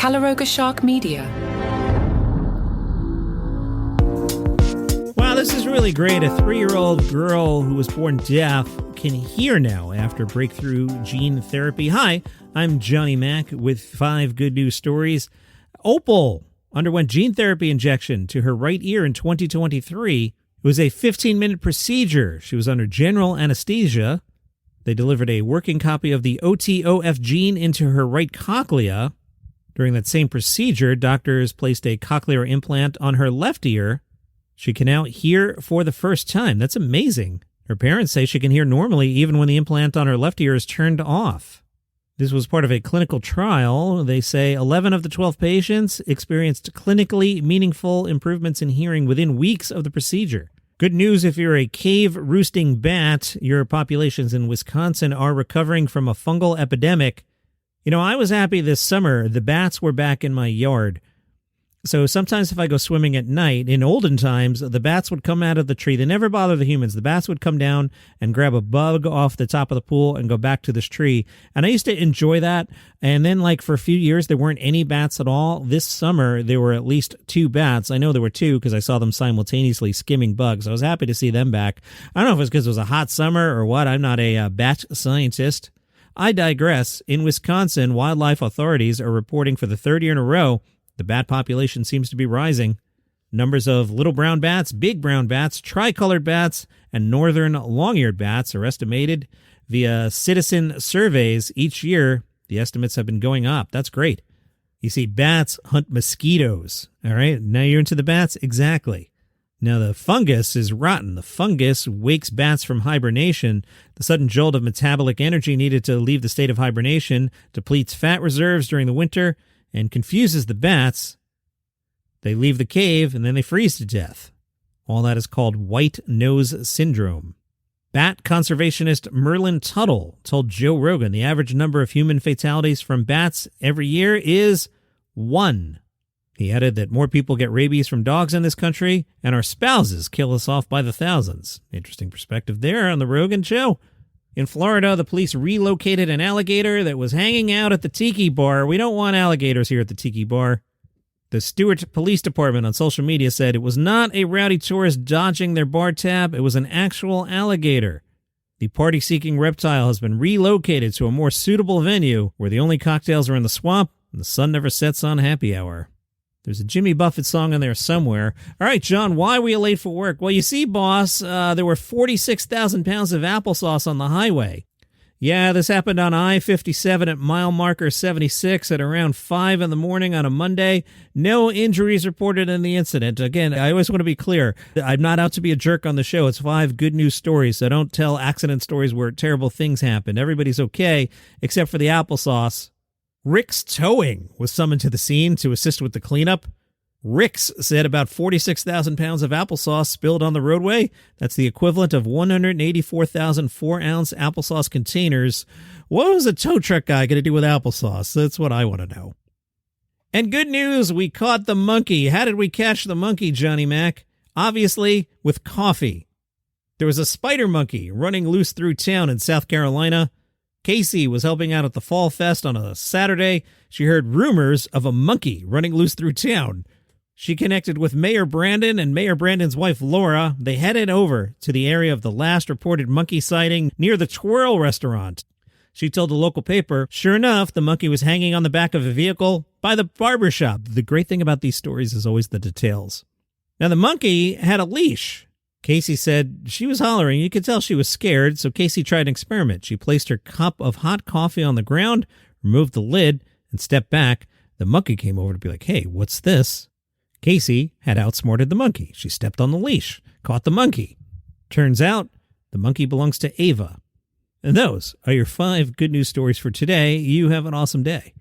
Caloroga Shark Media. Wow, this is really great. A 3-year-old girl who was born deaf can hear now after breakthrough gene therapy. Hi, I'm Johnny Mac with 5 good news stories. Opal underwent gene therapy injection to her right ear in 2023. It was a 15-minute procedure. She was under general anesthesia. They delivered a working copy of the OTOF gene into her right cochlea. During that same procedure, doctors placed a cochlear implant on her left ear. She can now hear for the first time. That's amazing. Her parents say she can hear normally even when the implant on her left ear is turned off. This was part of a clinical trial. They say 11 of the 12 patients experienced clinically meaningful improvements in hearing within weeks of the procedure. Good news if you're a cave-roosting bat. Your populations in Wisconsin are recovering from a fungal epidemic. You know, I was happy this summer. The bats were back in my yard. So sometimes if I go swimming at night, in olden times, the bats would come out of the tree. They never bother the humans. The bats would come down and grab a bug off the top of the pool and go back to this tree. And I used to enjoy that. And then, for a few years, there weren't any bats at all. This summer, there were at least 2 bats. I know there were 2 because I saw them simultaneously skimming bugs. I was happy to see them back. I don't know if it was because it was a hot summer or what. I'm not a bat scientist. I digress. In Wisconsin, wildlife authorities are reporting for the 3rd year in a row the bat population seems to be rising. Numbers of little brown bats, big brown bats, tricolored bats, and northern long-eared bats are estimated via citizen surveys each year. The estimates have been going up. That's great. You see, bats hunt mosquitoes. All right, now you're into the bats? Exactly. Now, the fungus is rotten. The fungus wakes bats from hibernation. The sudden jolt of metabolic energy needed to leave the state of hibernation depletes fat reserves during the winter and confuses the bats. They leave the cave, and then they freeze to death. All that is called white nose syndrome. Bat conservationist Merlin Tuttle told Joe Rogan the average number of human fatalities from bats every year is 1. He added that more people get rabies from dogs in this country, and our spouses kill us off by the thousands. Interesting perspective there on the Rogan Show. In Florida, the police relocated an alligator that was hanging out at the Tiki Bar. We don't want alligators here at the Tiki Bar. The Stewart Police Department on social media said it was not a rowdy tourist dodging their bar tab. It was an actual alligator. The party-seeking reptile has been relocated to a more suitable venue where the only cocktails are in the swamp and the sun never sets on happy hour. There's a Jimmy Buffett song in there somewhere. All right, John, why were you late for work? Well, you see, boss, there were 46,000 pounds of applesauce on the highway. Yeah, this happened on I-57 at mile marker 76 at around 5 in the morning on a Monday. No injuries reported in the incident. Again, I always want to be clear. I'm not out to be a jerk on the show. It's 5 good news stories, so don't tell accident stories where terrible things happen. Everybody's okay, except for the applesauce. Rick's Towing was summoned to the scene to assist with the cleanup. Rick's said about 46,000 pounds of applesauce spilled on the roadway. That's the equivalent of 184,000 4-ounce applesauce containers. What was a tow truck guy going to do with applesauce? That's what I want to know. And good news, we caught the monkey. How did we catch the monkey, Johnny Mac? Obviously, with coffee. There was a spider monkey running loose through town in South Carolina. Casey was helping out at the Fall Fest on a Saturday. She heard rumors of a monkey running loose through town. She connected with Mayor Brandon and Mayor Brandon's wife, Laura. They headed over to the area of the last reported monkey sighting near the Twirl restaurant. She told the local paper, sure enough, the monkey was hanging on the back of a vehicle by the barbershop. The great thing about these stories is always the details. Now, the monkey had a leash. Casey said she was hollering. You could tell she was scared, so Casey tried an experiment. She placed her cup of hot coffee on the ground, removed the lid, and stepped back. The monkey came over to be like, hey, what's this? Casey had outsmarted the monkey. She stepped on the leash, caught the monkey. Turns out, the monkey belongs to Ava. And those are your 5 good news stories for today. You have an awesome day.